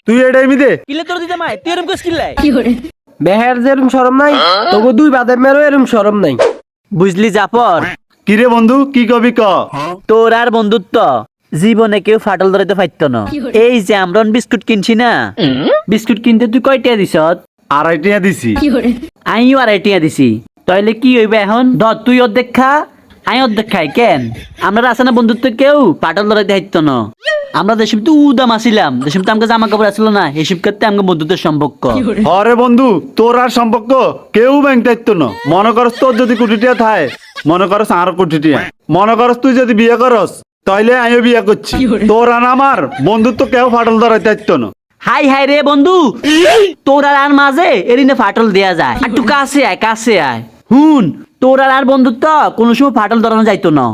তুই এটাই মিদে কিলে তোর দিতে মাই তুই এরকম কিল্লাই বেহের যে এরম শরম নাই তোকে দুই বাদের মেরো এরম শরম নাই। বুঝলি জাফর কিরে বন্ধু কি কবি ক তোর আর বন্ধুত্ব জীবনে কেউ ফাটল ধরাইতে পারত না। এই যে আমরা বিস্কুট কিনছি না, বিস্কুট কিনতে তুই কয়টা দিছ? 2.5 টিয়া দিছি। আমিও 2.5 টিয়া দিছি। তাইলে কি হইবে এখন? ধর তুই অর্ধেক খা, আমি অর্ধেক খাই। কেন আমরা আছে না বন্ধুত্ব কেউ ফাটল ধরাইতে পারত না। আমরা দেশম তো উদাম আসিলাম, দেশম তো আমাকে জামা কাপড় আসলো না, এসব ক্ষেত্রে আমাকে বন্ধুত্বের সম্পর্ক। হরে বন্ধু তোর আর সম্পর্ক কেউ ব্যাংক দায়িত্ব না। মনে করস তোর যদি কোটি টিয়া থায়, মনে করস আর কোটি টিয়া, মনে করস তুই যদি বিয়ে করস তাইলে আমিও বিয়ে করছি। তোর আর আমার বন্ধুত্ব কেউ ফাটল ধরাইতে পারত না। হাই হাই রে বন্ধু, তোর আর মাঝে এরিনে ফাটল দেয়া যায়। একটু কাছে আয়, কাছে আয়। হুন, তোর আর বন্ধুত্ব কোনো সময় ফাটল ধরানো যাইতো না।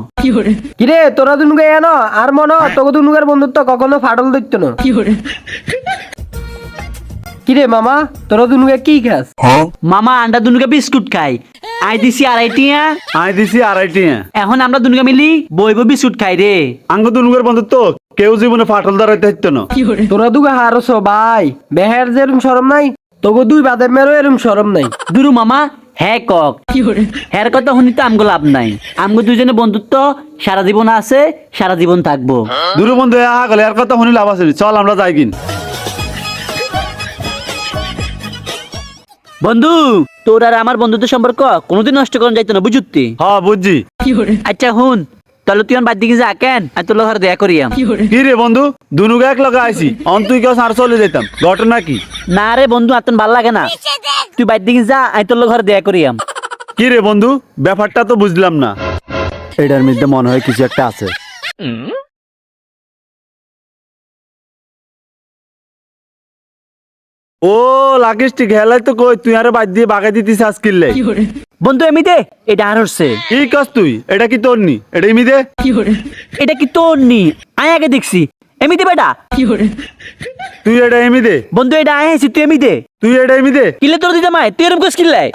কিরে তোরা দুনুকে এনো আর মনো তোকে দুনুকের বন্ধুত্ব কখনো ফাটল দিত না। কিরে মামা তোরা দুনুকে কি খাস? মামা আন্ডা দুনুকে বিস্কুট খাই, আই দিছি 2.5 টিয়া। আমি দিছি 2.5 টিয়া। এখন আমরা দুনুকে মিলি বইব বিস্কুট খাই রে। আঙ্গ দুনুকের বন্ধুত্ব কেউ জীবনে ফাটল ধরাইতে পারত না। তোরা দুগে হারছ ভাই, বেহের যে এরম শরম নাই তোকে দুই বাদের মেরো এরম শরম নাই। দুরু মামা হ্যাঁ কক হ্যার কথা শুনিতে আমগো লাভ নাই। আমগো দুজনে বন্ধুত্ব সারা জীবন আছে, সারা জীবন থাকবো। দুরু বন্ধু গেলে আর কথা শুনি লাভ আছে নি। চল আমরা যাই কিন। বন্ধু তোর আর আমার বন্ধুত্ব সম্পর্ক কোনোদিন নষ্ট করা যাইতো না, বুঝুতি? হ্যাঁ বুঝছি। আচ্ছা হুন, তাহলে তুই বাদ দিকে যা, কেন আর তোর ঘর দেয়া করিয়াম। কি রে বন্ধু দুনুকে এক লগে আইছি, অন তুই কেউ আর চলে যেতাম, ঘটনা কি? না রে বন্ধু, আতন ভাল লাগে না। তুই বাদ দিকে যা, আমি তোর ঘর দেয়া করিয়াম। কি রে বন্ধু ব্যাপারটা তো বুঝলাম না। এটার মধ্যে মনে হয় কিছু একটা আছে। ও লাকিস্টিক হেলাই তো কই তুই আরে বাদ দিয়ে বাগাই দিতিস আজকিল লাই। বন্ধু এমিতে এটা আর হচ্ছে। কি কাজ তুই? এটা কি তোর নি? এটা এমনি এটা কি তোর নি? আয় আগে দেখছি এমিতে বেটা। তুই এটা এমনি দে। বন্ধু এটা আয় আছি, তুই এমিতে তুই এটা এমনি দে। কিলে তোর দিতে মাই তুই এরকম করে কিল্লাই।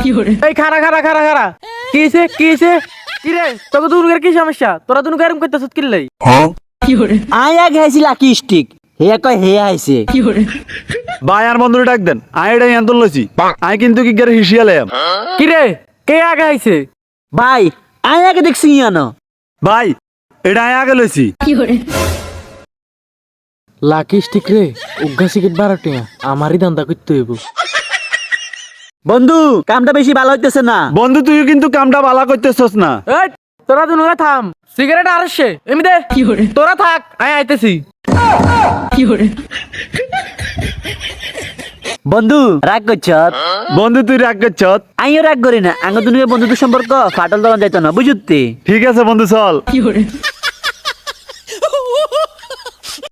এই খারা খারা খারা খারা কি হইছে কি হইছে? কিরে তোকে দুনুকের কি সমস্যা? তোরা দুনুকে এরম করতেছ কিল্লাই? আয় আগে আইছি লাকি স্টিক, হে কয় হে আইছে। ভাই আর বন্ধুরে ডাক দেন। আই এটা ইয়ান্তর লইছি। আই কিন্তু কি গেরে হিসিয়ালাম। কিরে কে আগে আইছে? ভাই আয় আগে দেখছি ইয়ানো। ভাই এটা আই আগে লইছি। লাকি স্টিক রে উগ্গা সিগারেট 12 টাকা আমারই দান্দা করতে হইব। বন্ধু কামটা বেশি ভালো হইতেছে না। বন্ধু তুই কিন্তু কামটা বালা করতেছস না। এই তোরা দুনুকে থাম, সিগারেট আর আসছে এমনি দে। তোরা থাক আমি আইতেছি। বন্ধু রাগ করছ? বন্ধু তুই রাগ করছত? আমিও রাগ করি না। আঙ্গ দুনিয়া বন্ধুত্ব সম্পর্ক ফাটল ধরা যাইতো না, বুঝুতি? ঠিক আছে বন্ধু চল।